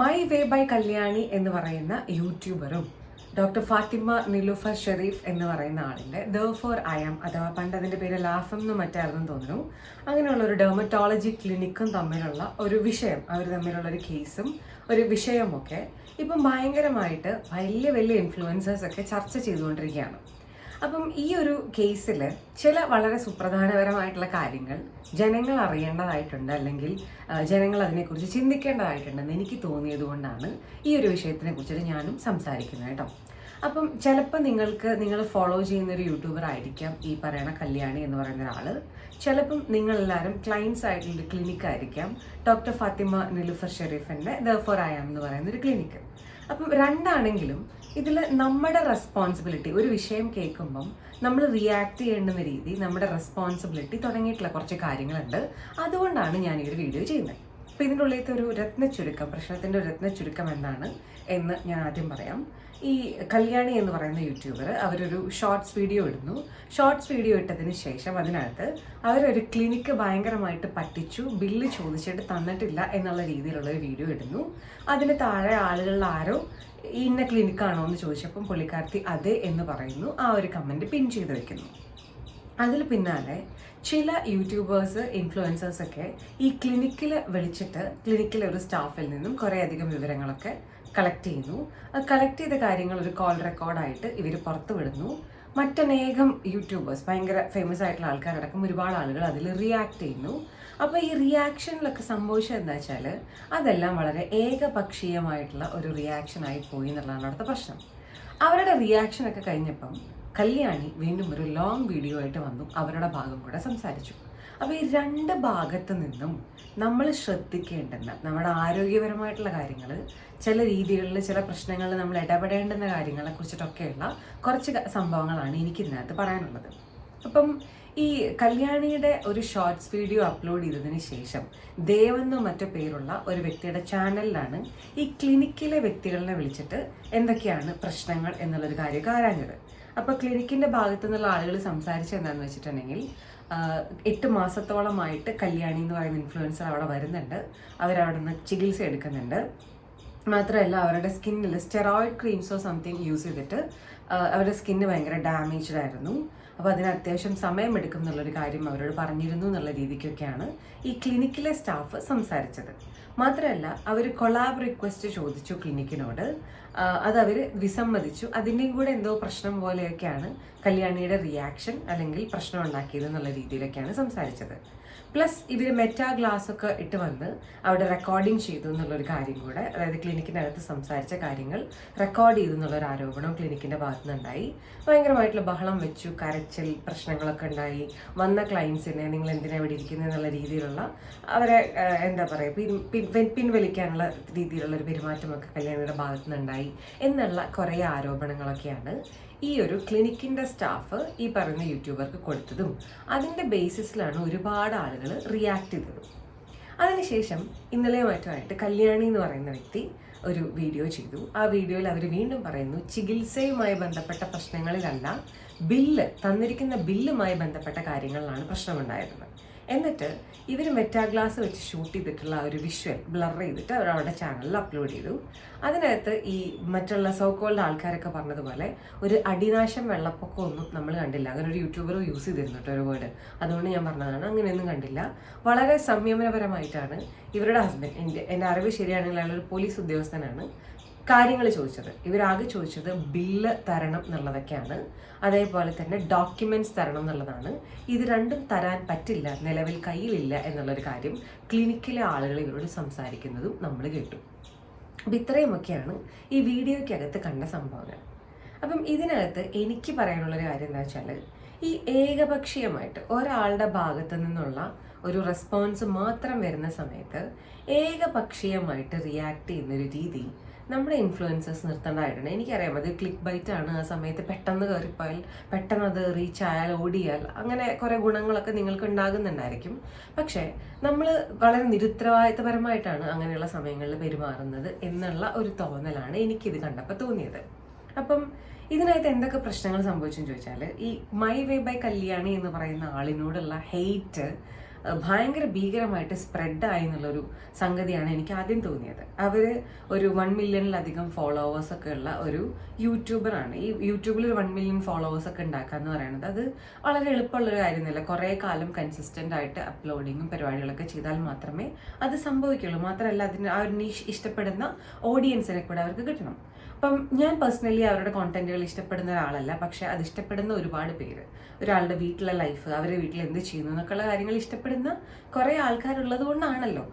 My way by Kalyani എന്ന് പറയുന്ന യൂട്യൂബറും doctor Fathima Nilufar Sharif എന്ന് പറയുന്ന ആളിൻ്റെ ദെർഫോർ ഐ ആം അഥവാ പണ്ട് അതിൻ്റെ പേര് ലാഫം എന്ന് മറ്റായിരുന്നു തോന്നുന്നു, അങ്ങനെയുള്ള ഒരു ഡെർമറ്റോളജി ക്ലിനിക്കും തമ്മിലുള്ള ഒരു വിഷയം, അവർ തമ്മിലുള്ള ഒരു കേസും ഒരു വിഷയമൊക്കെ ഇപ്പം ഭയങ്കരമായിട്ട് വലിയ വലിയ ഇൻഫ്ലുവൻസേഴ്സ് ഒക്കെ ചർച്ച ചെയ്തുകൊണ്ടിരിക്കുകയാണ്. അപ്പം ഈ ഒരു കേസിൽ ചില വളരെ സുപ്രധാനപരമായിട്ടുള്ള കാര്യങ്ങൾ ജനങ്ങൾ അറിയേണ്ടതായിട്ടുണ്ട്, അല്ലെങ്കിൽ ജനങ്ങൾ അതിനെക്കുറിച്ച് ചിന്തിക്കേണ്ടതായിട്ടുണ്ടെന്ന് എനിക്ക് തോന്നിയത് കൊണ്ടാണ് ഈ ഒരു വിഷയത്തിനെ കുറിച്ചിട്ട് ഞാനും സംസാരിക്കുന്നത് കേട്ടോ. അപ്പം ചിലപ്പോൾ നിങ്ങൾ ഫോളോ ചെയ്യുന്നൊരു യൂട്യൂബർ ആയിരിക്കാം ഈ പറയുന്ന കല്യാണി എന്ന് പറയുന്ന ഒരാൾ. ചിലപ്പം നിങ്ങളെല്ലാവരും ക്ലയൻസ് ആയിട്ടുള്ളൊരു ക്ലിനിക്ക് ആയിരിക്കാം ഡോക്ടർ ഫാത്തിമ നിലൂഫർ ഷെരീഫിൻ്റെ ദെർഫോർ ഐ ആം എന്ന് പറയുന്ന ഒരു ക്ലിനിക്ക്. അപ്പം രണ്ടാണെങ്കിലും ഇതിൽ നമ്മുടെ റെസ്പോൺസിബിലിറ്റി, ഒരു വിഷയം കേൾക്കുമ്പം നമ്മൾ റിയാക്ട് ചെയ്യേണ്ടുന്ന രീതി, നമ്മുടെ റെസ്പോൺസിബിലിറ്റി തുടങ്ങിയിട്ടുള്ള കുറച്ച് കാര്യങ്ങളുണ്ട്. അതുകൊണ്ടാണ് ഞാൻ ഈ ഒരു വീഡിയോ ചെയ്യുന്നത്. അപ്പോൾ ഇതിൻ്റെ ഉള്ളിലത്തെ ഒരു രത്നച്ചുരുക്കം, പ്രശ്നത്തിൻ്റെ ഒരു രത്നച്ചുരുക്കം എന്താണ് എന്ന് ഞാൻ ആദ്യം പറയാം. ഈ കല്യാണി എന്ന് പറയുന്ന യൂട്യൂബർ അവരൊരു ഷോർട്സ് വീഡിയോ ഇടുന്നു. ഷോർട്സ് വീഡിയോ ഇട്ടതിന് ശേഷം അതിനകത്ത് അവരൊരു ക്ലിനിക്ക് ഭയങ്കരമായിട്ട് പറ്റിച്ചു, ബില്ല് ചോദിച്ചിട്ട് തന്നിട്ടില്ല എന്നുള്ള രീതിയിലുള്ളൊരു വീഡിയോ ഇടുന്നു. അതിന് താഴെ ആളുകളിൽ ആരോ ഇന്ന ക്ലിനിക്കാണോ എന്ന് ചോദിച്ചപ്പം പുള്ളിക്കാരത്തി അതെ എന്ന് പറയുന്നു. ആ ഒരു കമൻറ്റ് പിൻ ചെയ്ത് വെക്കുന്നു. അതിൽ പിന്നാലെ ചില യൂട്യൂബേഴ്സ്, ഇൻഫ്ലുവൻസേഴ്സൊക്കെ ഈ ക്ലിനിക്കിൽ വിളിച്ചിട്ട് ക്ലിനിക്കിലെ ഒരു സ്റ്റാഫിൽ നിന്നും കുറേയധികം വിവരങ്ങളൊക്കെ കളക്ട് ചെയ്യുന്നു. കളക്ട് ചെയ്ത കാര്യങ്ങൾ ഒരു കോൾ റെക്കോർഡായിട്ട് ഇവർ പുറത്തു വിടുന്നു. മറ്റനേകം യൂട്യൂബേഴ്സ്, ഭയങ്കര ഫേമസ് ആയിട്ടുള്ള ആൾക്കാരടക്കം ഒരുപാട് ആളുകൾ അതിൽ റിയാക്ട് ചെയ്യുന്നു. അപ്പോൾ ഈ റിയാക്ഷനിലൊക്കെ സംഭവിച്ചത് എന്താ വെച്ചാൽ അതെല്ലാം വളരെ ഏകപക്ഷീയമായിട്ടുള്ള ഒരു റിയാക്ഷനായി പോയി എന്നുള്ളതാണ് അടുത്ത പ്രശ്നം. അവരുടെ റിയാക്ഷനൊക്കെ കഴിഞ്ഞപ്പം കല്യാണി വീണ്ടും ഒരു ലോങ് വീഡിയോ ആയിട്ട് വന്നു, അവരുടെ ഭാഗം കൂടെ സംസാരിച്ചു. അപ്പോൾ ഈ രണ്ട് ഭാഗത്ത് നിന്നും നമ്മൾ ശ്രദ്ധിക്കേണ്ടുന്ന നമ്മുടെ ആരോഗ്യപരമായിട്ടുള്ള കാര്യങ്ങൾ, ചില രീതികളിൽ ചില പ്രശ്നങ്ങളിൽ നമ്മൾ ഇടപെടേണ്ടുന്ന കാര്യങ്ങളെ കുറിച്ചിട്ടൊക്കെയുള്ള കുറച്ച് സംഭവങ്ങളാണ് എനിക്കിതിനകത്ത് പറയാനുള്ളത്. അപ്പം ഈ കല്യാണിയുടെ ഒരു ഷോർട്സ് വീഡിയോ അപ്ലോഡ് ചെയ്തതിന് ശേഷം ദേവെന്നോ മറ്റോ പേരുള്ള ഒരു വ്യക്തിയുടെ ചാനലിലാണ് ഈ ക്ലിനിക്കിലെ വ്യക്തികളെ വിളിച്ചിട്ട് എന്തൊക്കെയാണ് പ്രശ്നങ്ങൾ എന്നുള്ളൊരു കാര്യമൊക്കെ ആരാഞ്ഞത്. അപ്പോൾ ക്ലിനിക്കിൻ്റെ ഭാഗത്തു നിന്നുള്ള ആളുകൾ സംസാരിച്ചത് എന്താണെന്ന് വെച്ചിട്ടുണ്ടെങ്കിൽ 8 മാസത്തോളമായിട്ട് കല്യാണി എന്ന് പറയുന്ന ഇൻഫ്ലുവൻസർ അവിടെ വരുന്നുണ്ട്, അവരവിടെ നിന്ന് ചികിത്സ എടുക്കുന്നുണ്ട്. മാത്രമല്ല അവരുടെ സ്കിന്നിൽ സ്റ്റെറോയിഡ് ക്രീംസോ സംതിങ് യൂസ് ചെയ്തിട്ട് അവരുടെ സ്കിന്ന് ഭയങ്കര ഡാമേജ്ഡ് ആയിരുന്നു. അപ്പോൾ അതിന് അത്യാവശ്യം സമയമെടുക്കും എന്നുള്ളൊരു കാര്യം അവരോട് പറഞ്ഞിരുന്നു എന്നുള്ള രീതിക്കൊക്കെയാണ് ഈ ക്ലിനിക്കിലെ സ്റ്റാഫ് സംസാരിച്ചത്. മാത്രമല്ല അവർ കൊളാബ് റിക്വസ്റ്റ് ചോദിച്ചു ക്ലിനിക്കിനോട്, അത് അവർ വിസമ്മതിച്ചു. അതിൻ്റെയും കൂടെ എന്തോ പ്രശ്നം പോലെയൊക്കെയാണ് കല്യാണിയുടെ റിയാക്ഷൻ, അല്ലെങ്കിൽ പ്രശ്നം ഉണ്ടാക്കിയത് എന്നുള്ള രീതിയിലൊക്കെയാണ് സംസാരിച്ചത്. പ്ലസ് ഇവർ മെറ്റാ ഗ്ലാസ് ഒക്കെ ഇട്ട് വന്ന് അവിടെ റെക്കോർഡിങ് ചെയ്തു എന്നുള്ളൊരു കാര്യം കൂടെ, അതായത് ക്ലിനിക്കിനകത്ത് സംസാരിച്ച കാര്യങ്ങൾ റെക്കോർഡ് ചെയ്തു എന്നുള്ളൊരു ആരോപണം ക്ലിനിക്കിൻ്റെ ഭാഗത്തു നിന്നുണ്ടായി. ഭയങ്കരമായിട്ടുള്ള ബഹളം വെച്ചു, കരച്ചിൽ പ്രശ്നങ്ങളൊക്കെ ഉണ്ടായി. വന്ന ക്ലയൻസിനെ നിങ്ങൾ എന്തിനാണ് ഇവിടെ ഇരിക്കുന്നത് എന്നുള്ള രീതിയിലുള്ള അവരെ എന്താ പറയുക പിൻവലിക്കാനുള്ള രീതിയിലുള്ള ഒരു പെരുമാറ്റമൊക്കെ കല്യാണിയുടെ ഭാഗത്തു നിന്നുണ്ടായി എന്നുള്ള കുറേ ആരോപണങ്ങളൊക്കെയാണ് ഈ ഒരു ക്ലിനിക്കിൻ്റെ സ്റ്റാഫ് ഈ പറയുന്ന യൂട്യൂബർക്ക് കൊടുത്തതും. അതിൻ്റെ ബേസിസിലാണ് ഒരുപാട് ആളുകൾ റിയാക്ട് ചെയ്തതും. അതിനുശേഷം ഇന്നലെയോ മറ്റുമായിട്ട് കല്യാണി എന്ന് പറയുന്ന വ്യക്തി ഒരു വീഡിയോ ചെയ്തു. ആ വീഡിയോയിൽ അവർ വീണ്ടും പറയുന്നു ചികിത്സയുമായി ബന്ധപ്പെട്ട പ്രശ്നങ്ങളിലല്ല, തന്നിരിക്കുന്ന ബില്ലുമായി ബന്ധപ്പെട്ട കാര്യങ്ങളിലാണ് പ്രശ്നമുണ്ടായിരുന്നത്. എന്നിട്ട് ഇവർ മെറ്റാഗ്ലാസ് വെച്ച് ഷൂട്ട് ചെയ്തിട്ടുള്ള ഒരു വിഷ്വൽ ബ്ലർ ചെയ്തിട്ട് അവർ അവരുടെ ചാനലിൽ അപ്ലോഡ് ചെയ്തു. അതിനകത്ത് ഈ മറ്റുള്ള സോക്കോൾഡ് ആൾക്കാരൊക്കെ പറഞ്ഞതുപോലെ ഒരു അടിനാശം വെള്ളപ്പൊക്കമൊന്നും നമ്മൾ കണ്ടില്ല. അങ്ങനെ ഒരു യൂട്യൂബർ യൂസ് ചെയ്തിരുന്നു കേട്ടോ ഒരു വേർഡ്, അതുകൊണ്ട് ഞാൻ പറഞ്ഞതാണ്. അങ്ങനെയൊന്നും കണ്ടില്ല. വളരെ സംയമനപരമായിട്ടാണ് ഇവരുടെ ഹസ്ബൻഡ്, എൻ്റെ അറിവ് ശരിയാണെങ്കിൽ അയാളൊരു പോലീസ് ഉദ്യോഗസ്ഥനാണ്, കാര്യങ്ങൾ ചോദിച്ചത്. ഇവരാകെ ചോദിച്ചത് ബില്ല് തരണം എന്നുള്ളതൊക്കെയാണ്, അതേപോലെ തന്നെ ഡോക്യുമെൻറ്റ്സ് തരണം എന്നുള്ളതാണ്. ഇത് രണ്ടും തരാൻ പറ്റില്ല, നിലവിൽ കയ്യിലില്ല എന്നുള്ളൊരു കാര്യം ക്ലിനിക്കിലെ ആളുകൾ ഇവരോട് സംസാരിക്കുന്നതും നമ്മൾ കേട്ടു. അപ്പം ഇത്രയുമൊക്കെയാണ് ഈ വീഡിയോയ്ക്കകത്ത് കണ്ട സംഭവങ്ങൾ. അപ്പം ഇതിനകത്ത് എനിക്ക് പറയാനുള്ളൊരു കാര്യം എന്താ വെച്ചാൽ, ഈ ഏകപക്ഷീയമായിട്ട് ഒരാളുടെ ഭാഗത്തു നിന്നുള്ള ഒരു റെസ്പോൺസ് മാത്രം വരുന്ന സമയത്ത് ഏകപക്ഷീയമായിട്ട് റിയാക്ട് ചെയ്യുന്നൊരു രീതി നമ്മുടെ ഇൻഫ്ലുവൻസേഴ്സ് നിർത്തേണ്ടതായിട്ടുണ്ട്. എനിക്കറിയാം അത് ക്ലിക്ക് ബൈറ്റാണ്, ആ സമയത്ത് പെട്ടെന്ന് കയറിപ്പോയാൽ, പെട്ടെന്ന് അത് റീച്ച് ആയാൽ, ഓടിയാൽ, അങ്ങനെ കുറേ ഗുണങ്ങളൊക്കെ നിങ്ങൾക്ക് ഉണ്ടാകുന്നുണ്ടായിരിക്കും. പക്ഷേ നമ്മൾ വളരെ നിരുത്തരവാദിത്തപരമായിട്ടാണ് അങ്ങനെയുള്ള സമയങ്ങളിൽ പെരുമാറുന്നത് എന്നുള്ള ഒരു തോന്നലാണ് എനിക്കിത് കണ്ടപ്പോൾ തോന്നിയത്. അപ്പം ഇതിനകത്ത് എന്തൊക്കെ പ്രശ്നങ്ങൾ സംഭവിച്ചെന്ന് ചോദിച്ചാൽ, ഈ മൈ വേ ബൈ കല്യാണി എന്ന് പറയുന്ന ആളിനോടുള്ള ഹെയ്റ്റ് ഭയങ്കര ഭീകരമായിട്ട് സ്പ്രെഡായി എന്നുള്ളൊരു സംഗതിയാണ് എനിക്ക് ആദ്യം തോന്നിയത്. അവർ ഒരു 1 മില്യണിലധികം ഫോളോവേഴ്സൊക്കെ ഉള്ള ഒരു യൂട്യൂബറാണ്. ഈ യൂട്യൂബിൽ ഒരു 1 മില്യൺ ഫോളോവേഴ്സൊക്കെ ഉണ്ടാക്കുക എന്ന് പറയുന്നത് അത് വളരെ എളുപ്പമുള്ളൊരു കാര്യമൊന്നുമില്ല. കുറേ കാലം കൺസിസ്റ്റൻ്റ് ആയിട്ട് അപ്ലോഡിങ്ങും പരിപാടികളൊക്കെ ചെയ്താൽ മാത്രമേ അത് സംഭവിക്കുള്ളൂ. മാത്രമല്ല അതിന് ആ ഒരു നീഷ് ഇഷ്ടപ്പെടുന്ന ഓഡിയൻസിനെ കൂടെ അവർക്ക് കിട്ടണം. അപ്പം ഞാൻ പേഴ്സണലി അവരുടെ കോണ്ടന്റുകൾ ഇഷ്ടപ്പെടുന്ന ഒരാളല്ല, പക്ഷെ അത് ഇഷ്ടപ്പെടുന്ന ഒരുപാട് പേര്, ഒരാളുടെ വീട്ടിലെ ലൈഫ്, അവരുടെ വീട്ടിൽ എന്ത് ചെയ്യുന്നു എന്നൊക്കെയുള്ള കാര്യങ്ങൾ ഇഷ്ടപ്പെടുന്ന കുറേ ആൾക്കാരുള്ളത് കൊണ്ടാണല്ലോ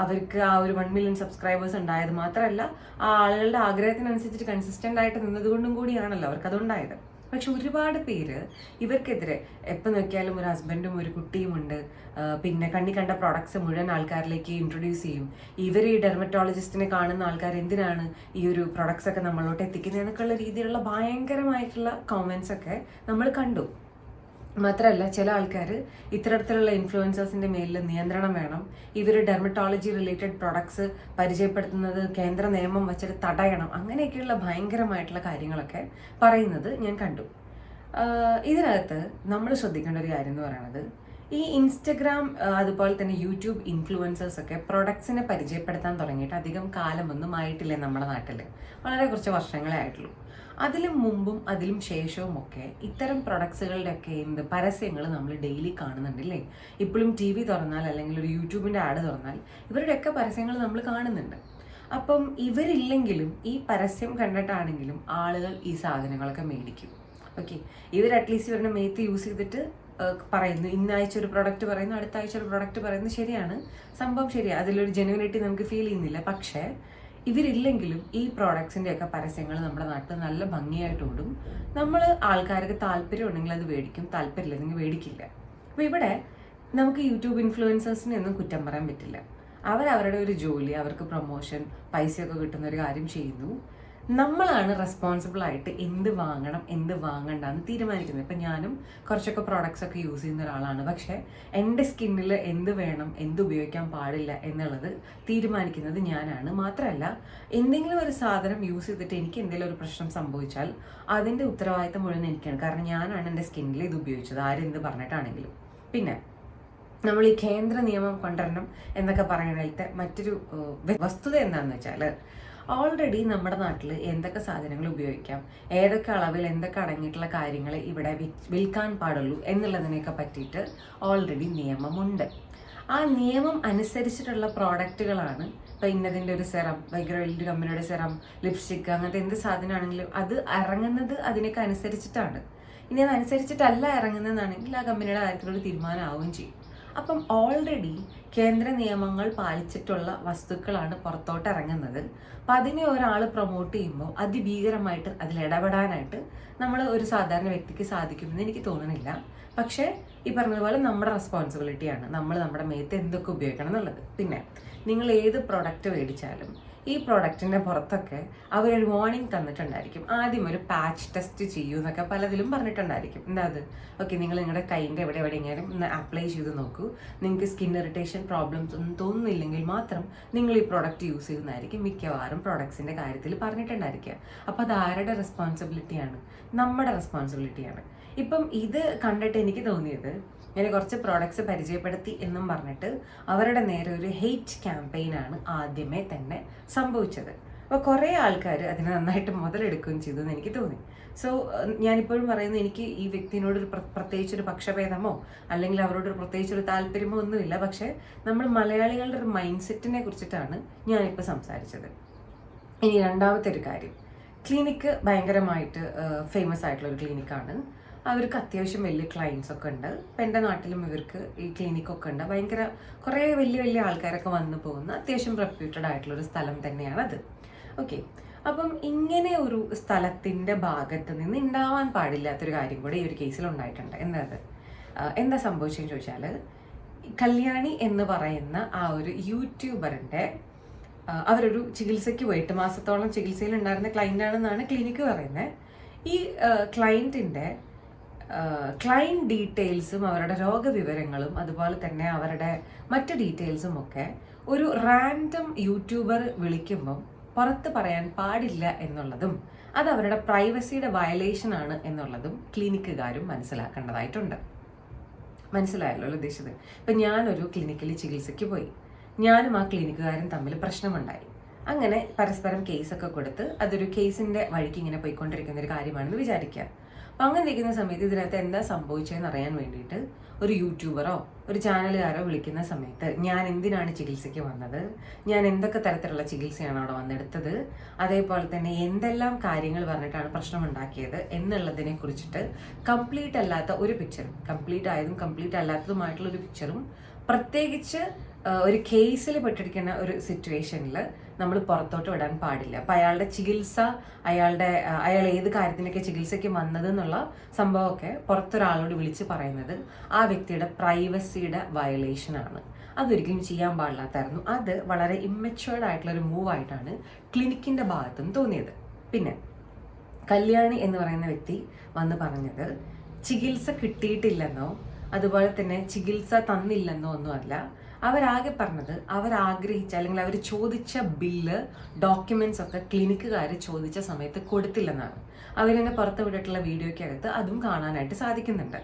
അവർക്ക് ആ ഒരു 1 മില്യൺ സബ്സ്ക്രൈബേഴ്സ് ഉണ്ടായത്. മാത്രമല്ല ആ ആളുകളുടെ ആഗ്രഹത്തിനനുസരിച്ചിട്ട് കൺസിസ്റ്റൻ്റ് ആയിട്ട് നിന്നതുകൊണ്ടും കൂടിയാണല്ലോ അവർക്ക് അതുണ്ടായത്. പക്ഷെ ഒരുപാട് പേര് ഇവർക്കെതിരെ എപ്പോൾ നോക്കിയാലും ഒരു ഹസ്ബൻഡും ഒരു കുട്ടിയും ഉണ്ട്, പിന്നെ കണ്ണി കണ്ട പ്രോഡക്ട്സ് മുഴുവൻ ആൾക്കാരിലേക്ക് ഇൻട്രൊഡ്യൂസ് ചെയ്യും. ഇവർ ഈ ഡെർമറ്റോളജിസ്റ്റിനെ കാണുന്ന ആൾക്കാർ എന്തിനാണ് ഈ ഒരു പ്രൊഡക്ട്സ് ഒക്കെ നമ്മളോട്ട് എത്തിക്കുന്നത് എന്നൊക്കെയുള്ള രീതിയിലുള്ള ഭയങ്കരമായിട്ടുള്ള കോമെന്റ്സ് ഒക്കെ നമ്മൾ കണ്ടു. മാത്രമല്ല ചില ആൾക്കാർ ഇത്തരത്തിലുള്ള ഇൻഫ്ലുവൻസേഴ്സിൻ്റെ മേലിൽ നിയന്ത്രണം വേണം, ഇവർ ഡെർമറ്റോളജി റിലേറ്റഡ് പ്രൊഡക്ട്സ് പരിചയപ്പെടുത്തുന്നത് കേന്ദ്ര നിയമം വെച്ചിട്ട് തടയണം, അങ്ങനെയൊക്കെയുള്ള ഭയങ്കരമായിട്ടുള്ള കാര്യങ്ങളൊക്കെ പറയുന്നത് ഞാൻ കണ്ടു. ഇതിനകത്ത് നമ്മൾ ശ്രദ്ധിക്കേണ്ട ഒരു കാര്യം എന്ന് പറയുന്നത്, ഈ ഇൻസ്റ്റഗ്രാം അതുപോലെ തന്നെ യൂട്യൂബ് ഇൻഫ്ലുവൻസേഴ്സ് ഒക്കെ പ്രൊഡക്ട്സിനെ പരിചയപ്പെടുത്താൻ തുടങ്ങിയിട്ട് അധികം കാലമൊന്നും ആയിട്ടില്ല നമ്മുടെ നാട്ടിൽ, വളരെ കുറച്ച് വർഷങ്ങളെ ആയിട്ടുള്ളൂ. അതിലും മുമ്പും അതിലും ശേഷവും ഒക്കെ ഇത്തരം പ്രൊഡക്ട്സുകളുടെയൊക്കെ പരസ്യങ്ങൾ നമ്മൾ ഡെയിലി കാണുന്നുണ്ടല്ലേ. ഇപ്പോഴും TV തുറന്നാൽ അല്ലെങ്കിൽ ഒരു യൂട്യൂബിൻ്റെ ആഡ് തുറന്നാൽ ഇവരുടെയൊക്കെ പരസ്യങ്ങൾ നമ്മൾ കാണുന്നുണ്ട്. അപ്പം ഇവരില്ലെങ്കിലും ഈ പരസ്യം കണ്ടിട്ടാണെങ്കിലും ആളുകൾ ഈ സാധനങ്ങളൊക്കെ മേടിക്കും. ഓക്കെ, ഇവർ അറ്റ്ലീസ്റ്റ് ഇവരുടെ മേത്ത് യൂസ് ചെയ്തിട്ട് പറയുന്നു, ഇന്ന ആഴ്ച ഒരു പ്രൊഡക്റ്റ് പറയുന്നു, അടുത്ത ആഴ്ച ഒരു പ്രൊഡക്റ്റ് പറയുന്നു, ശരിയാണ്, സംഭവം ശരിയാണ്, അതിലൊരു ജെന്യുവിനിറ്റി നമുക്ക് ഫീൽ ചെയ്യുന്നില്ല. പക്ഷേ ഇവരില്ലെങ്കിലും ഈ പ്രോഡക്ട്സിൻ്റെയൊക്കെ പരസ്യങ്ങൾ നമ്മുടെ നാട്ടിൽ നല്ല ഭംഗിയായിട്ട് ഓടും. നമ്മൾ ആൾക്കാർക്ക് താല്പര്യം ഉണ്ടെങ്കിൽ അത് മേടിക്കും, താല്പര്യമില്ലെങ്കിൽ മേടിക്കില്ല. അപ്പോൾ ഇവിടെ നമുക്ക് യൂട്യൂബ് ഇൻഫ്ലുവൻസേഴ്സിനെ ഒന്നും കുറ്റം പറയാൻ പറ്റില്ല. അവരവരുടെ ഒരു ജോലി, അവർക്ക് പ്രൊമോഷൻ, പൈസയൊക്കെ കിട്ടുന്ന ഒരു കാര്യം ചെയ്യുന്നു. നമ്മളാണ് റെസ്പോൺസിബിൾ ആയിട്ട് എന്ത് വാങ്ങണം എന്ത് വാങ്ങണ്ട എന്ന് തീരുമാനിക്കുന്നത്. ഇപ്പം ഞാനും കുറച്ചൊക്കെ പ്രോഡക്ട്സ് ഒക്കെ യൂസ് ചെയ്യുന്ന ഒരാളാണ്, പക്ഷേ എൻ്റെ സ്കിന്നിൽ എന്ത് വേണം എന്ത് ഉപയോഗിക്കാൻ പാടില്ല എന്നുള്ളത് തീരുമാനിക്കുന്നത് ഞാനാണ്. മാത്രമല്ല എന്തെങ്കിലും ഒരു സാധനം യൂസ് ചെയ്തിട്ട് എനിക്ക് എന്തെങ്കിലും ഒരു പ്രശ്നം സംഭവിച്ചാൽ അതിൻ്റെ ഉത്തരവാദിത്തം മുഴുവൻ എനിക്കാണ്. കാരണം ഞാനാണ് എൻ്റെ സ്കിന്നിൽ ഇത് ഉപയോഗിച്ചത്, ആരെന്ത് പറഞ്ഞിട്ടാണെങ്കിലും. പിന്നെ നമ്മൾ ഈ കേന്ദ്ര നിയമം കൊണ്ടുവരണം എന്നൊക്കെ പറയണതിലത്തെ മറ്റൊരു വസ്തുത എന്താണെന്ന് വെച്ചാൽ, ഓൾറെഡി നമ്മുടെ നാട്ടിൽ എന്തൊക്കെ സാധനങ്ങൾ ഉപയോഗിക്കാം, ഏതൊക്കെ അളവിൽ എന്തൊക്കെ അടങ്ങിയിട്ടുള്ള കാര്യങ്ങൾ ഇവിടെ വിൽക്കാൻ പാടുള്ളൂ എന്നുള്ളതിനെയൊക്കെ പറ്റിയിട്ട് ഓൾറെഡി നിയമമുണ്ട്. ആ നിയമം അനുസരിച്ചിട്ടുള്ള പ്രോഡക്റ്റുകളാണ് ഇപ്പോൾ ഇന്നതിൻ്റെ ഒരു സെറം, വൈഗ്രോയിലിൻ്റെ കമ്പനിയുടെ സെറം, ലിപ്സ്റ്റിക്ക്, അങ്ങനത്തെ എന്ത് സാധനമാണെങ്കിലും അത് ഇറങ്ങുന്നത് അതിനൊക്കെ അനുസരിച്ചിട്ടാണ്. ഇനി അതനുസരിച്ചിട്ടല്ല ഇറങ്ങുന്നതെന്നാണെങ്കിൽ ആ കമ്പനിയുടെ കാര്യത്തിലൊരു തീരുമാനമാവുകയും ചെയ്യും. അപ്പം ഓൾറെഡി കേന്ദ്ര നിയമങ്ങൾ പാലിച്ചിട്ടുള്ള വസ്തുക്കളാണ് പുറത്തോട്ട് ഇറങ്ങുന്നത്. അപ്പം അതിനെ ഒരാൾ പ്രൊമോട്ട് ചെയ്യുമ്പോൾ അതിഭീകരമായിട്ട് അതിൽ ഇടപെടാനായിട്ട് നമ്മൾ ഒരു സാധാരണ വ്യക്തിക്ക് സാധിക്കുമെന്ന് എനിക്ക് തോന്നുന്നില്ല. പക്ഷേ ഈ പറഞ്ഞതുപോലെ നമ്മുടെ റെസ്പോൺസിബിലിറ്റിയാണ് നമ്മൾ നമ്മുടെ മേത്ത് എന്തൊക്കെ ഉപയോഗിക്കണം എന്നുള്ളത്. പിന്നെ നിങ്ങൾ ഏത് പ്രൊഡക്റ്റ് മേടിച്ചാലും ഈ പ്രോഡക്റ്റിൻ്റെ പുറത്തൊക്കെ അവരൊരു വാർണിംഗ് തന്നിട്ടുണ്ടായിരിക്കും. ആദ്യം ഒരു പാച്ച് ടെസ്റ്റ് ചെയ്യൂ എന്നൊക്കെ പലതിലും പറഞ്ഞിട്ടുണ്ടായിരിക്കും. എന്താ അത്? ഓക്കെ, നിങ്ങൾ നിങ്ങളുടെ കൈൻ്റെ എവിടെയെങ്കിലും ഒന്ന് അപ്ലൈ ചെയ്ത് നോക്കൂ. നിങ്ങൾക്ക് സ്കിൻ ഇറിറ്റേഷൻ പ്രോബ്ലംസ് ഒന്നും തോന്നുന്നില്ലെങ്കിൽ മാത്രം നിങ്ങൾ ഈ പ്രോഡക്റ്റ് യൂസ് ചെയ്യുന്നതായിരിക്കും മിക്കവാറും പ്രോഡക്ട്സിൻ്റെ കാര്യത്തിൽ പറഞ്ഞിട്ടുണ്ടായിരിക്കുക. അപ്പോൾ അത് ആരുടെ റെസ്പോൺസിബിലിറ്റിയാണ്? നമ്മുടെ റെസ്പോൺസിബിലിറ്റിയാണ്. ഇപ്പം ഇത് കണ്ടിട്ട് എനിക്ക് തോന്നിയത്, ഞാൻ കുറച്ച് പ്രോഡക്ട്സ് പരിചയപ്പെടുത്തി എന്നും പറഞ്ഞിട്ട് അവരുടെ നേരെ ഒരു ഹെയ്റ്റ് ക്യാമ്പയിനാണ് ആദ്യമേ തന്നെ സംഭവിച്ചത്. അപ്പോൾ കുറേ ആൾക്കാർ അതിനെ നന്നായിട്ട് മുതലെടുക്കുകയും ചെയ്തു എന്ന് എനിക്ക് തോന്നി. സോ ഞാനിപ്പോഴും പറയുന്നത്, എനിക്ക് ഈ വ്യക്തിനോടൊരു പ്രത്യേകിച്ചൊരു പക്ഷഭേദമോ അല്ലെങ്കിൽ അവരോടൊരു പ്രത്യേകിച്ചൊരു താല്പര്യമോ ഒന്നുമില്ല. പക്ഷേ നമ്മൾ മലയാളികളുടെ ഒരു മൈൻഡ് സെറ്റിനെ കുറിച്ചിട്ടാണ് ഞാനിപ്പോൾ സംസാരിച്ചത്. ഇനി രണ്ടാമത്തെ ഒരു കാര്യം, ക്ലിനിക്ക് ഭയങ്കരമായിട്ട് ഫേമസ് ആയിട്ടുള്ളൊരു ക്ലിനിക്കാണ്. അവർക്ക് അത്യാവശ്യം വലിയ ക്ലയൻസ് ഒക്കെ ഉണ്ട്. ഇപ്പം എൻ്റെ നാട്ടിലും ഇവർക്ക് ഈ ക്ലിനിക്കൊക്കെ ഉണ്ട്. ഭയങ്കര കുറേ വലിയ ആൾക്കാരൊക്കെ വന്നു പോകുന്ന അത്യാവശ്യം റെപ്യൂട്ടഡ് ആയിട്ടുള്ളൊരു സ്ഥലം തന്നെയാണത്. ഓക്കെ, അപ്പം ഇങ്ങനെ ഒരു സ്ഥലത്തിൻ്റെ ഭാഗത്ത് നിന്ന് ഉണ്ടാവാൻ പാടില്ലാത്തൊരു കാര്യം കൂടെ ഈ ഒരു കേസിൽ ഉണ്ടായിട്ടുണ്ട്. എന്താ സംഭവിച്ചതെന്ന് ചോദിച്ചാൽ, കല്യാണി എന്ന് പറയുന്ന ആ ഒരു യൂട്യൂബറിൻ്റെ അവരൊരു ചികിത്സയ്ക്ക് പോയി 8 മാസത്തോളം ചികിത്സയിലുണ്ടായിരുന്ന ക്ലയൻ്റാണെന്നാണ് ക്ലിനിക്ക് പറയുന്നത്. ഈ ക്ലയൻറ്റിൻ്റെ ക്ലയൻറ്റ് ഡീറ്റെയിൽസും അവരുടെ രോഗവിവരങ്ങളും അതുപോലെ തന്നെ അവരുടെ മറ്റ് ഡീറ്റെയിൽസും ഒക്കെ ഒരു റാൻഡം യൂട്യൂബർ വിളിക്കുമ്പം പുറത്ത് പറയാൻ പാടില്ല എന്നുള്ളതും അത് അവരുടെ പ്രൈവസിയുടെ വയലേഷൻ ആണ് എന്നുള്ളതും ക്ലിനിക്കുകാരും മനസ്സിലാക്കേണ്ടതായിട്ടുണ്ട്. മനസ്സിലായല്ലോ ഉദ്ദേശിച്ചത്. ഇപ്പം ഞാനൊരു ക്ലിനിക്കിൽ ചികിത്സയ്ക്ക് പോയി, ഞാനും ആ ക്ലിനിക്കുകാരും തമ്മിൽ പ്രശ്നമുണ്ടായി. അങ്ങനെ പരസ്പരം കേസൊക്കെ കൊടുത്ത് അതൊരു കേസിൻ്റെ വഴിക്ക് ഇങ്ങനെ പോയിക്കൊണ്ടിരിക്കുന്ന ഒരു കാര്യമാണെന്ന് വിചാരിക്കുക. അപ്പം അങ്ങനെ ഇരിക്കുന്ന സമയത്ത് ഇതിനകത്ത് എന്താ സംഭവിച്ചതെന്ന് അറിയാൻ വേണ്ടിയിട്ട് ഒരു യൂട്യൂബറോ ഒരു ചാനലുകാരോ വിളിക്കുന്ന സമയത്ത് ഞാൻ എന്തിനാണ് ചികിത്സയ്ക്ക് വന്നത്, ഞാൻ എന്തൊക്കെ തരത്തിലുള്ള ചികിത്സയാണ് അവിടെ വന്നെടുത്തത്, അതേപോലെ തന്നെ എന്തെല്ലാം കാര്യങ്ങൾ പറഞ്ഞിട്ടാണ് പ്രശ്നമുണ്ടാക്കിയത് എന്നുള്ളതിനെ കുറിച്ചിട്ട് കംപ്ലീറ്റ് അല്ലാത്ത ഒരു പിക്ചറും, കംപ്ലീറ്റ് ആയതും കംപ്ലീറ്റ് അല്ലാത്തതുമായിട്ടുള്ള ഒരു പിക്ചറും, പ്രത്യേകിച്ച് ഒരു കേസിൽ പെട്ടിരിക്കുന്ന ഒരു സിറ്റുവേഷനിൽ നമ്മൾ പുറത്തോട്ട് വിടാൻ പാടില്ല. അപ്പം അയാളുടെ ചികിത്സ, അയാൾ ഏത് കാര്യത്തിനൊക്കെ ചികിത്സയ്ക്ക് വന്നത് എന്നുള്ള സംഭവമൊക്കെ പുറത്തൊരാളോട് വിളിച്ച് പറയുന്നത് ആ വ്യക്തിയുടെ പ്രൈവസിയുടെ വയലേഷനാണ്. അതൊരിക്കലും ചെയ്യാൻ പാടില്ലാത്തായിരുന്നു. അത് വളരെ ഇമ്മച്വേർഡ് ആയിട്ടുള്ള ഒരു മൂവായിട്ടാണ് ക്ലിനിക്കിൻ്റെ ഭാഗത്തും തോന്നിയത്. പിന്നെ കല്യാണി എന്ന് പറയുന്ന വ്യക്തി വന്ന് പറഞ്ഞത് ചികിത്സ കിട്ടിയിട്ടില്ലെന്നോ അതുപോലെ തന്നെ ചികിത്സ തന്നില്ലെന്നോ ഒന്നുമല്ല. അവരാകെ പറഞ്ഞത് അവരാഗ്രഹിച്ച അല്ലെങ്കിൽ അവർ ചോദിച്ച ബില്ല്, ഡോക്യുമെന്റ്സ് ഒക്കെ ക്ലിനിക്കുകാർ ചോദിച്ച സമയത്ത് കൊടുത്തില്ലെന്നാണ്. അവരെന്നെ പുറത്ത് വിട്ടിട്ടുള്ള വീഡിയോയ്ക്കകത്ത് അതും കാണാനായിട്ട് സാധിക്കുന്നുണ്ട്.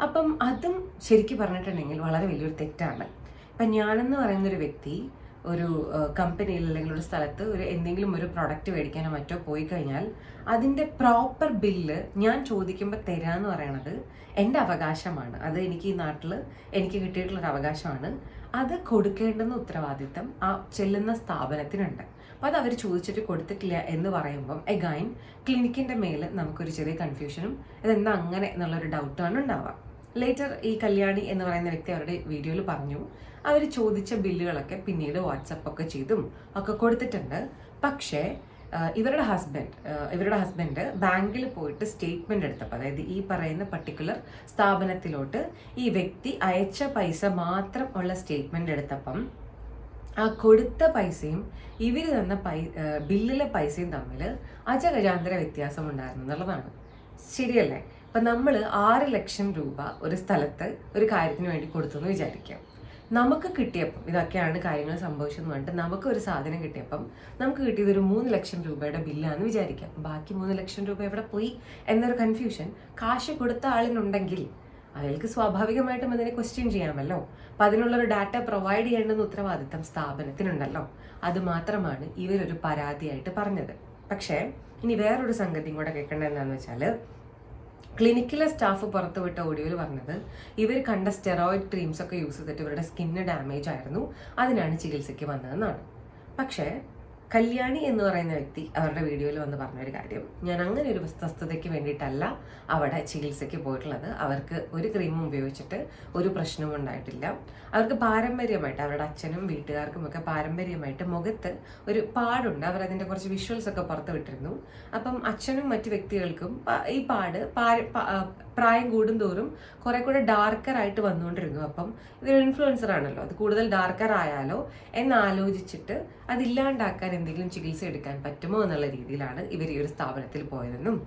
അപ്പം അതും ശരിക്കും പറഞ്ഞിട്ടുണ്ടെങ്കിൽ വളരെ വലിയൊരു തെറ്റാണ്. ഇപ്പം ഞാനെന്ന് പറയുന്നൊരു വ്യക്തി ഒരു കമ്പനിയിൽ അല്ലെങ്കിൽ ഒരു സ്ഥലത്ത് എന്തെങ്കിലും ഒരു പ്രൊഡക്റ്റ് മേടിക്കാനോ മറ്റോ പോയി കഴിഞ്ഞാൽ അതിൻ്റെ പ്രോപ്പർ ബില്ല് ഞാൻ ചോദിക്കുമ്പോൾ തരാമെന്ന് പറയണത് എൻ്റെ അവകാശമാണ്. അത് എനിക്ക് ഈ നാട്ടിൽ എനിക്ക് കിട്ടിയിട്ടുള്ളൊരു അവകാശമാണ്. അത് കൊടുക്കേണ്ടുന്ന ഉത്തരവാദിത്തം ആ ചെല്ലുന്ന സ്ഥാപനത്തിനുണ്ട്. അപ്പോൾ അത് അവർ ചോദിച്ചിട്ട് കൊടുത്തിട്ടില്ല എന്ന് പറയുമ്പം എഗൈൻ ക്ലിനിക്കിൻ്റെ മേൽ നമുക്കൊരു ചെറിയ കൺഫ്യൂഷനും ഇതെന്താ അങ്ങനെ എന്നുള്ളൊരു ഡൗട്ടാണ് ഉണ്ടാവുക. ലേറ്റർ ഈ കല്യാണി എന്ന് പറയുന്ന വ്യക്തി അവരുടെ വീഡിയോയിൽ പറഞ്ഞു അവർ ചോദിച്ച ബില്ലുകളൊക്കെ പിന്നീട് വാട്സപ്പൊക്കെ ചെയ്തും ഒക്കെ കൊടുത്തിട്ടുണ്ട്. പക്ഷേ ഇവരുടെ ഹസ്ബൻഡ് ബാങ്കിൽ പോയിട്ട് സ്റ്റേറ്റ്മെന്റ് എടുത്തപ്പോൾ, അതായത് ഈ പറയുന്ന പർട്ടിക്കുലർ സ്ഥാപനത്തിലോട്ട് ഈ വ്യക്തി അയച്ച പൈസ മാത്രം ഉള്ള സ്റ്റേറ്റ്മെന്റ് എടുത്തപ്പം ആ കൊടുത്ത പൈസയും ഇവർ തന്ന ബില്ലിലെ പൈസയും തമ്മിൽ അജഗജാന്തര വ്യത്യാസം ഉണ്ടായിരുന്നു എന്നുള്ളതാണ്. ശരിയല്ലേ? അപ്പം നമ്മൾ 6 ലക്ഷം രൂപ ഒരു സ്ഥലത്ത് ഒരു കാര്യത്തിന് വേണ്ടി കൊടുത്തു എന്ന് വിചാരിക്കാം. നമുക്ക് കിട്ടിയപ്പം ഇതൊക്കെയാണ് കാര്യങ്ങൾ സംഭവിച്ചെന്ന് പറഞ്ഞിട്ട് നമുക്ക് ഒരു സാധനം കിട്ടിയപ്പം നമുക്ക് കിട്ടിയത് ഒരു 3 ലക്ഷം രൂപയുടെ ബില്ലാന്ന് വിചാരിക്കാം. ബാക്കി 3 ലക്ഷം രൂപ എവിടെ പോയി എന്നൊരു കൺഫ്യൂഷൻ കാശ് കൊടുത്ത ആളിനുണ്ടെങ്കിൽ അയാൾക്ക് സ്വാഭാവികമായിട്ടും അതിനെ ക്വസ്റ്റ്യൻ ചെയ്യാമല്ലോ. അപ്പം അതിനുള്ളൊരു ഡാറ്റ പ്രൊവൈഡ് ചെയ്യേണ്ടുന്ന ഉത്തരവാദിത്തം സ്ഥാപനത്തിനുണ്ടല്ലോ. അത് മാത്രമാണ് ഇവരൊരു പരാതിയായിട്ട് പറഞ്ഞത്. പക്ഷേ ഇനി വേറൊരു സംഗതിയും കൂടെ കേൾക്കേണ്ടത് എന്താണെന്ന് വെച്ചാൽ, ക്ലിനിക്കിലെ സ്റ്റാഫ് പുറത്തുവിട്ട ഓഡിയോയിൽ പറഞ്ഞത് ഇവർ കണ്ട സ്റ്റെറോയിഡ് ക്രീംസ് ഒക്കെ യൂസ് ചെയ്തിട്ട് ഇവരുടെ സ്കിന്ന് ഡാമേജ് ആയിരുന്നു, അതിനാണ് ചികിത്സയ്ക്ക് വന്നതെന്നാണ്. പക്ഷേ കല്യാണി എന്ന് പറയുന്ന വ്യക്തി അവരുടെ വീഡിയോയിൽ വന്ന് പറഞ്ഞൊരു കാര്യം, ഞാൻ അങ്ങനെ ഒരു വസ്തുതയ്ക്ക് വേണ്ടിയിട്ടല്ല അവിടെ ചികിത്സയ്ക്ക് പോയിട്ടുള്ളത്. അവർക്ക് ഒരു ക്രീമും ഉപയോഗിച്ചിട്ട് ഒരു പ്രശ്നവും ഉണ്ടായിട്ടില്ല. അവർക്ക് പാരമ്പര്യമായിട്ട് അവരുടെ അച്ഛനും വീട്ടുകാർക്കും ഒക്കെ പാരമ്പര്യമായിട്ട് മുഖത്ത് ഒരു പാടുണ്ട്. അവരതിൻ്റെ കുറച്ച് വിഷ്വൽസ് ഒക്കെ പുറത്ത് വിട്ടിരുന്നു. അപ്പം അച്ഛനും മറ്റു വ്യക്തികൾക്കും ഈ പാട് പ്രായം കൂടുന്തോറും കുറെ കൂടെ ഡാർക്കർ ആയിട്ട് വന്നുകൊണ്ടിരുന്നു. അപ്പം ഇതൊരു ഇൻഫ്ലുവൻസർ ആണല്ലോ, അത് കൂടുതൽ ഡാർക്കർ ആയാലോ എന്നാലോചിച്ചിട്ട് അതില്ലാണ്ടാക്കാൻ എന്തെങ്കിലും ചികിത്സ എടുക്കാൻ പറ്റുമോ എന്നുള്ള രീതിയിലാണ് ഇവർ ഈ ഒരു സ്ഥാപനത്തിൽ പോയതെന്നും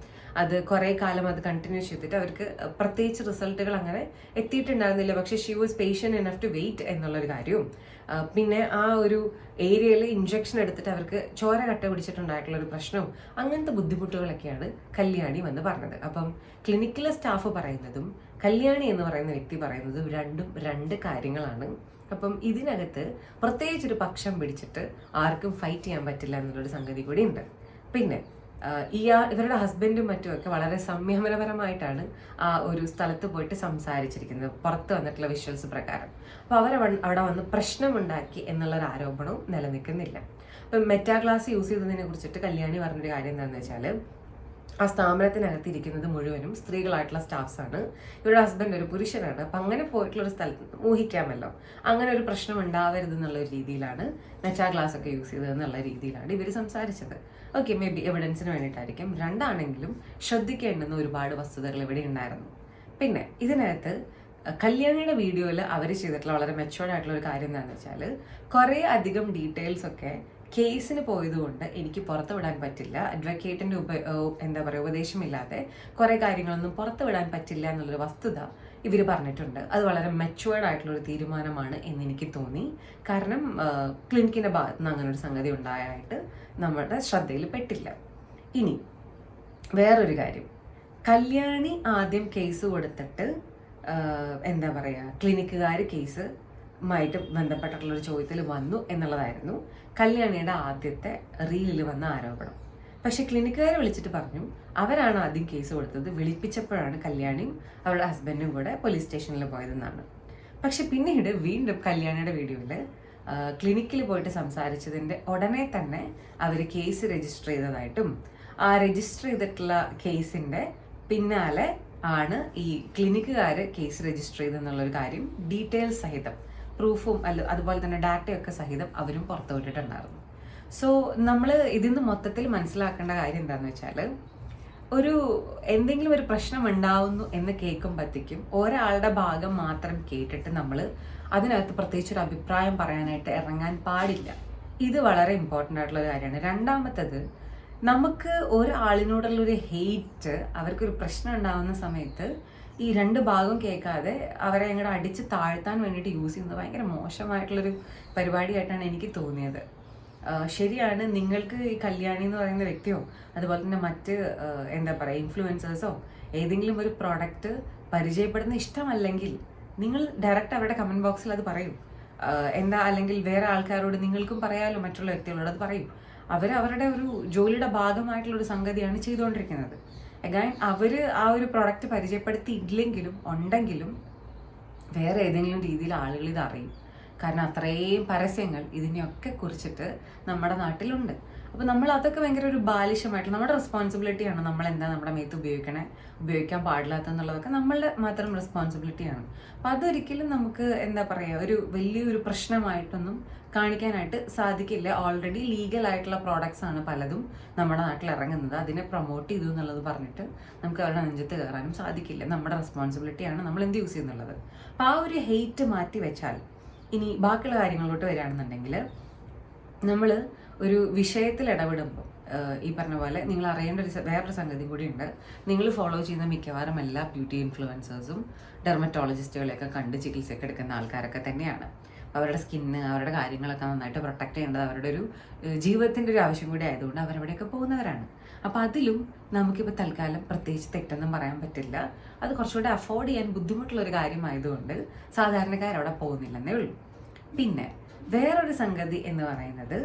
അത് കുറേ കാലം അത് കണ്ടിന്യൂ ചെയ്തിട്ട് അവർക്ക് പ്രത്യേകിച്ച് റിസൾട്ടുകൾ അങ്ങനെ എത്തിയിട്ടുണ്ടായിരുന്നില്ല. പക്ഷേ she was patient enough to wait എന്നുള്ളൊരു കാര്യവും, പിന്നെ ആ ഒരു ഏരിയയിൽ ഇഞ്ചക്ഷൻ എടുത്തിട്ട് അവർക്ക് ചോര കട്ട പിടിച്ചിട്ടുണ്ടായിട്ടുള്ള ഒരു പ്രശ്നവും അങ്ങനത്തെ ബുദ്ധിമുട്ടുകളൊക്കെയാണ് കല്യാണി വന്ന് പറഞ്ഞത്. അപ്പം ക്ലിനിക്കിലെ സ്റ്റാഫ് പറയുന്നതും കല്യാണി എന്ന് പറയുന്ന വ്യക്തി പറയുന്നതും രണ്ടും രണ്ട് കാര്യങ്ങളാണ്. അപ്പം ഇതിനകത്ത് പ്രത്യേകിച്ചൊരു പക്ഷം പിടിച്ചിട്ട് ആർക്കും ഫൈറ്റ് ചെയ്യാൻ പറ്റില്ല എന്നുള്ളൊരു സംഗതി കൂടി ഉണ്ട്. പിന്നെ ഇവരുടെ ഹസ്ബൻഡും മറ്റുമൊക്കെ വളരെ സംയമനപരമായിട്ടാണ് ആ ഒരു സ്ഥലത്ത് പോയിട്ട് സംസാരിച്ചിരിക്കുന്നത് പുറത്ത് വന്നിട്ടുള്ള വിഷ്വൽസ് പ്രകാരം. അപ്പോൾ അവിടെ വന്ന് പ്രശ്നമുണ്ടാക്കി എന്നുള്ളൊരു ആരോപണവും നിലനിൽക്കുന്നില്ല. അപ്പം മെറ്റാഗ്ലാസ് യൂസ് ചെയ്തതിനെ കുറിച്ചിട്ട് കല്യാണി പറഞ്ഞൊരു കാര്യം എന്താണെന്ന് വെച്ചാൽ, ആ സ്ഥാപനത്തിനകത്ത് ഇരിക്കുന്നത് മുഴുവനും സ്ത്രീകളായിട്ടുള്ള സ്റ്റാഫ്സാണ്. ഇവരുടെ ഹസ്ബൻഡ് ഒരു പുരുഷനാണ്. അപ്പം അങ്ങനെ പോയിട്ടുള്ള ഒരു സ്ഥലത്ത് ഊഹിക്കാമല്ലോ, അങ്ങനെ ഒരു പ്രശ്നം ഉണ്ടാവരുത് എന്നുള്ള ഒരു രീതിയിലാണ് മെറ്റാ ഗ്ലാസ് ഒക്കെ യൂസ് ചെയ്തത് എന്നുള്ള രീതിയിലാണ് ഇവർ സംസാരിച്ചത്. ഓക്കെ, മേ ബി എവിഡൻസിന് വേണ്ടിയിട്ടായിരിക്കും. രണ്ടാണെങ്കിലും ശ്രദ്ധിക്കേണ്ടുന്ന ഒരുപാട് വസ്തുതകൾ ഇവിടെ ഉണ്ടായിരുന്നു. പിന്നെ ഇതിനകത്ത് കല്യാണിയുടെ വീഡിയോയിൽ അവർ ചെയ്തിട്ടുള്ള വളരെ മെച്ചുവേർഡ് ആയിട്ടുള്ള ഒരു കാര്യം എന്താണെന്ന് വെച്ചാൽ, കുറേ അധികം ഡീറ്റെയിൽസ് ഒക്കെ കേസിന് പോയതുകൊണ്ട് എനിക്ക് പുറത്തു വിടാൻ പറ്റില്ല, അഡ്വക്കേറ്റിൻ്റെ ഉപദേശമില്ലാതെ കുറേ കാര്യങ്ങളൊന്നും പുറത്തു വിടാൻ പറ്റില്ല എന്നുള്ളൊരു വസ്തുത ഇവർ പറഞ്ഞിട്ടുണ്ട്. അത് വളരെ മെച്ചുവേർഡ് ആയിട്ടുള്ളൊരു തീരുമാനമാണ് എന്ന് എനിക്ക് തോന്നി. കാരണം ക്ലിനിക്കിൻ്റെ ഭാഗത്ത് നിന്ന് അങ്ങനെ ഒരു സംഗതി ഉണ്ടായിട്ട് നമ്മുടെ ശ്രദ്ധയിൽ പെട്ടില്ല. ഇനി വേറൊരു കാര്യം, കല്യാണി ആദ്യം കേസ് കൊടുത്തിട്ട് എന്താ പറയുക, ക്ലിനിക്കുകാർ കേസുമായിട്ട് ബന്ധപ്പെട്ടിട്ടുള്ളൊരു ചോദ്യത്തിൽ വന്നു എന്നുള്ളതായിരുന്നു കല്യാണിയുടെ ആദ്യത്തെ റീലിൽ വന്ന ആരോപണം. പക്ഷെ ക്ലിനിക്കുകാരെ വിളിച്ചിട്ട് പറഞ്ഞു അവരാണ് ആദ്യം കേസ് കൊടുത്തത്, വിളിപ്പിച്ചപ്പോഴാണ് കല്യാണിയും അവരുടെ ഹസ്ബൻഡും കൂടെ പോലീസ് സ്റ്റേഷനിൽ പോയതെന്നാണ്. പക്ഷെ പിന്നീട് വീണ്ടും കല്യാണിയുടെ വീഡിയോയിൽ ക്ലിനിക്കിൽ പോയിട്ട് സംസാരിച്ചതിൻ്റെ ഉടനെ തന്നെ അവർ കേസ് രജിസ്റ്റർ ചെയ്തതായിട്ടും ആ രജിസ്റ്റർ ചെയ്തിട്ടുള്ള കേസിൻ്റെ പിന്നാലെ ആണ് ഈ ക്ലിനിക്കുകാർ കേസ് രജിസ്റ്റർ ചെയ്തെന്നുള്ളൊരു കാര്യം ഡീറ്റെയിൽസ് സഹിതം പ്രൂഫും അതുപോലെ തന്നെ ഡാറ്റയൊക്കെ സഹിതം അവരും പുറത്തുവിട്ടിട്ടുണ്ടായിരുന്നു. സോ നമ്മൾ ഇതിന്ന് മൊത്തത്തിൽ മനസ്സിലാക്കേണ്ട കാര്യം എന്താണെന്ന് വെച്ചാൽ, എന്തെങ്കിലും ഒരു പ്രശ്നം ഉണ്ടാവുന്നു എന്ന് കേൾക്കുമ്പോഴത്തേക്കും ഒരാളുടെ ഭാഗം മാത്രം കേട്ടിട്ട് നമ്മൾ അതിനകത്ത് പ്രത്യേകിച്ച് ഒരു അഭിപ്രായം പറയാനായിട്ട് ഇറങ്ങാൻ പാടില്ല. ഇത് വളരെ ഇമ്പോർട്ടൻ്റ് ആയിട്ടുള്ള ഒരു കാര്യമാണ്. രണ്ടാമത്തത്, നമുക്ക് ഒരാളിനോടുള്ളൊരു ഹെയ്റ്റ്, അവർക്കൊരു പ്രശ്നം ഉണ്ടാകുന്ന സമയത്ത് ഈ രണ്ട് ഭാഗം കേൾക്കാതെ അവരെ അങ്ങോട്ട് അടിച്ച് താഴ്ത്താൻ വേണ്ടിയിട്ട് യൂസ് ചെയ്യുന്നത് ഭയങ്കര മോശമായിട്ടുള്ളൊരു പരിപാടിയായിട്ടാണ് എനിക്ക് തോന്നിയത്. ശരിയാണ്, നിങ്ങൾക്ക് ഈ കല്യാണി എന്ന് പറയുന്ന വ്യക്തിയോ അതുപോലെ തന്നെ മറ്റ് എന്താ പറയുക ഇൻഫ്ലുവൻസേഴ്സോ ഏതെങ്കിലും ഒരു പ്രോഡക്റ്റ് പരിചയപ്പെടുന്ന ഇഷ്ടമല്ലെങ്കിൽ നിങ്ങൾ ഡയറക്റ്റ് അവരുടെ കമൻറ്റ് ബോക്സിൽ അത് പറയൂ. അല്ലെങ്കിൽ വേറെ ആൾക്കാരോട് നിങ്ങൾക്കും പറയാമല്ലോ, മറ്റുള്ള വ്യക്തികളോട് അത് പറയൂ. അവരുടെ ഒരു ജോലിയുടെ ഭാഗമായിട്ടുള്ളൊരു സംഗതിയാണ് ചെയ്തുകൊണ്ടിരിക്കുന്നത്. അഗൈൻ അവർ ആ ഒരു പ്രോഡക്റ്റ് പരിചയപ്പെടുത്തിയില്ലെങ്കിലും ഉണ്ടെങ്കിലും വേറെ ഏതെങ്കിലും രീതിയിൽ ആളുകൾ ഇത് അറിയും. കാരണം അത്രയും പരസ്യങ്ങൾ ഇതിനെയൊക്കെ കുറിച്ചിട്ട് നമ്മുടെ നാട്ടിലുണ്ട്. അപ്പോൾ നമ്മൾ അതൊക്കെ ഭയങ്കര ഒരു ബാലിശമായിട്ടുള്ള നമ്മുടെ റെസ്പോൺസിബിലിറ്റിയാണ്. നമ്മളെന്താ നമ്മുടെ മേത്ത് ഉപയോഗിക്കാൻ പാടില്ലാത്തെന്നുള്ളതൊക്കെ നമ്മളുടെ മാത്രം റെസ്പോൺസിബിലിറ്റിയാണ്. അപ്പോൾ അതൊരിക്കലും നമുക്ക് എന്താ പറയുക ഒരു വലിയൊരു പ്രശ്നമായിട്ടൊന്നും കാണിക്കാനായിട്ട് സാധിക്കില്ല. ഓൾറെഡി ലീഗലായിട്ടുള്ള പ്രോഡക്ട്സ് ആണ് പലതും നമ്മുടെ നാട്ടിൽ ഇറങ്ങുന്നത്. അതിനെ പ്രൊമോട്ട് ചെയ്തു എന്നുള്ളത് പറഞ്ഞിട്ട് നമുക്ക് അവരുടെ നെഞ്ചത്ത് കയറാനും സാധിക്കില്ല. നമ്മുടെ റെസ്പോൺസിബിലിറ്റിയാണ് നമ്മൾ എന്ത് യൂസ് ചെയ്യുന്നുള്ളത്. അപ്പോൾ ആ ഒരു ഹെയ്റ്റ് മാറ്റി വെച്ചാൽ ഇനി ബാക്കിയുള്ള കാര്യങ്ങളിലോട്ട് വരികയാണെന്നുണ്ടെങ്കിൽ, നമ്മൾ ഒരു വിഷയത്തിൽ ഇടപെടുമ്പോൾ ഈ പറഞ്ഞ പോലെ നിങ്ങൾ അറിയേണ്ട വേറൊരു സംഗതി കൂടിയുണ്ട്. നിങ്ങൾ ഫോളോ ചെയ്യുന്ന മിക്കവാറും എല്ലാ ബ്യൂട്ടി ഇൻഫ്ലുവൻസേഴ്സും ഡെർമറ്റോളജിസ്റ്റുകളെയൊക്കെ കണ്ട് ചികിത്സയൊക്കെ എടുക്കുന്ന ആൾക്കാരൊക്കെ തന്നെയാണ്. അവരുടെ സ്കിന്ന്, അവരുടെ കാര്യങ്ങളൊക്കെ നന്നായിട്ട് പ്രൊട്ടക്റ്റ് ചെയ്യേണ്ടത് അവരുടെ ഒരു ജീവിതത്തിൻ്റെ ഒരു ആവശ്യം കൂടി ആയതുകൊണ്ട് അവരവിടെയൊക്കെ പോകുന്നവരാണ്. അപ്പോൾ അതിലും നമുക്കിപ്പോൾ തൽക്കാലം പ്രത്യേകിച്ച് തെറ്റൊന്നും പറയാൻ പറ്റില്ല. അത് കുറച്ചുകൂടെ അഫോർഡ് ചെയ്യാൻ ബുദ്ധിമുട്ടുള്ളൊരു കാര്യമായതുകൊണ്ട് സാധാരണക്കാരവിടെ പോകുന്നില്ലെന്നേ ഉള്ളൂ. പിന്നെ വേറൊരു സംഗതി എന്ന് പറയുന്നത്,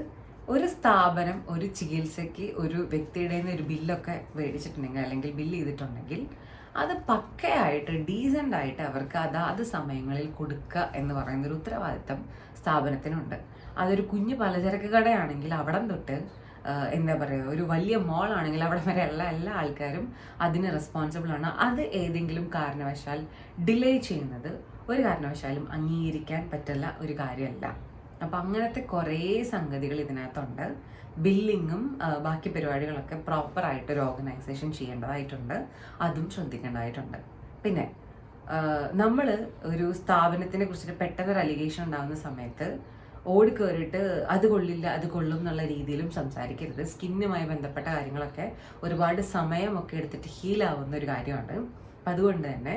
ഒരു സ്ഥാപനം ഒരു ചികിത്സയ്ക്ക് ഒരു വ്യക്തിയുടെ നിന്ന് ഒരു ബില്ലൊക്കെ മേടിച്ചിട്ടുണ്ടെങ്കിൽ അല്ലെങ്കിൽ ബില്ല് ചെയ്തിട്ടുണ്ടെങ്കിൽ അത് പക്കയായിട്ട് ഡീസൻ്റായിട്ട് അവർക്ക് അതാത് സമയങ്ങളിൽ കൊടുക്കുക എന്ന് പറയുന്നൊരു ഉത്തരവാദിത്തം സ്ഥാപനത്തിനുണ്ട്. അതൊരു കുഞ്ഞു പലചരക്ക് കടയാണെങ്കിൽ അവിടം തൊട്ട് എന്താ പറയുക ഒരു വലിയ മോളാണെങ്കിൽ അവിടെ വരെ എല്ലാ ആൾക്കാരും അതിന് റെസ്പോൺസിബിളാണ്. അത് ഏതെങ്കിലും കാരണവശാൽ ഡിലേ ചെയ്യുന്നത് ഒരു കാരണവശാലും അംഗീകരിക്കാൻ പറ്റുന്ന ഒരു കാര്യമല്ല. അപ്പം അങ്ങനത്തെ കുറേ സംഗതികൾ ഇതിനകത്തുണ്ട്. ബില്ലിങ്ങും ബാക്കി പരിപാടികളൊക്കെ പ്രോപ്പറായിട്ട് ഒരു ഓർഗനൈസേഷൻ ചെയ്യേണ്ടതായിട്ടുണ്ട്. അതും ശ്രദ്ധിക്കേണ്ടതായിട്ടുണ്ട്. പിന്നെ നമ്മൾ ഒരു സ്ഥാപനത്തിനെ കുറിച്ചിട്ട് പെട്ടെന്നൊരു അലിഗേഷൻ ഉണ്ടാകുന്ന സമയത്ത് ഓടിക്കയറിയിട്ട് അത് കൊള്ളില്ല അത് കൊള്ളും എന്നുള്ള രീതിയിലും സംസാരിക്കരുത്. സ്കിന്നുമായി ബന്ധപ്പെട്ട കാര്യങ്ങളൊക്കെ ഒരുപാട് സമയമൊക്കെ എടുത്തിട്ട് ഹീലാവുന്ന ഒരു കാര്യമാണ്. അപ്പം അതുകൊണ്ട് തന്നെ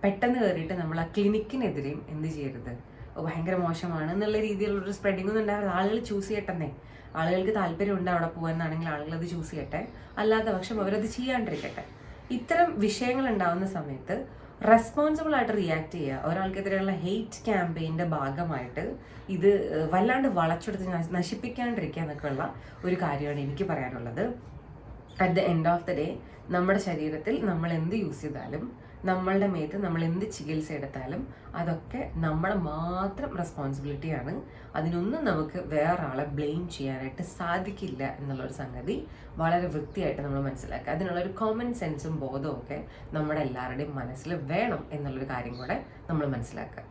പെട്ടെന്ന് കയറിയിട്ട് നമ്മൾ ആ ക്ലിനിക്കിനെതിരെയും എന്ത് ചെയ്യരുത്, ഭയങ്കര മോശമാണ് എന്നുള്ള രീതിയിലുള്ളൊരു സ്പ്രെഡിംഗ് ഒന്നും ഉണ്ടാവരുത്. ആളുകൾ ചൂസ് ചെയ്യട്ടെന്നേ. ആളുകൾക്ക് താല്പര്യമുണ്ട് അവിടെ പോകാനാണെങ്കിൽ ആളുകൾ അത് ചൂസ് ചെയ്യട്ടെ, അല്ലാത്ത പക്ഷം അവരത് ചെയ്യാണ്ടിരിക്കട്ടെ. ഇത്തരം വിഷയങ്ങൾ ഉണ്ടാകുന്ന സമയത്ത് റെസ്പോൺസിബിൾ ആയിട്ട് റിയാക്ട് ചെയ്യുക. ഒരാൾക്കെതിരെയുള്ള ഹെയ്റ്റ് ക്യാമ്പയിൻ്റെ ഭാഗമായിട്ട് ഇത് വല്ലാണ്ട് വളച്ചെടുത്ത് നശിപ്പിക്കാണ്ടിരിക്കുക എന്നൊക്കെയുള്ള ഒരു കാര്യമാണ് എനിക്ക് പറയാനുള്ളത്. At the end of the day നമ്മുടെ ശരീരത്തിൽ നമ്മൾ എന്ത് യൂസ് ചെയ്താലും നമ്മളുടെ മേത്ത് നമ്മൾ എന്ത് ചികിത്സ എടുത്താലും അതൊക്കെ നമ്മുടെ മാത്രം റെസ്പോൺസിബിലിറ്റിയാണ്. അതിനൊന്നും നമുക്ക് വേറെ ആളെ ബ്ലെയിം ചെയ്യാനായിട്ട് സാധിക്കില്ല എന്നുള്ളൊരു സംഗതി വളരെ വൃത്തിയായിട്ട് നമ്മൾ മനസ്സിലാക്കുക. അതിനുള്ളൊരു കോമൺ സെൻസും ബോധവും ഒക്കെ നമ്മുടെ എല്ലാവരുടെയും മനസ്സിൽ വേണം എന്നുള്ളൊരു കാര്യം കൂടെ നമ്മൾ മനസ്സിലാക്കുക.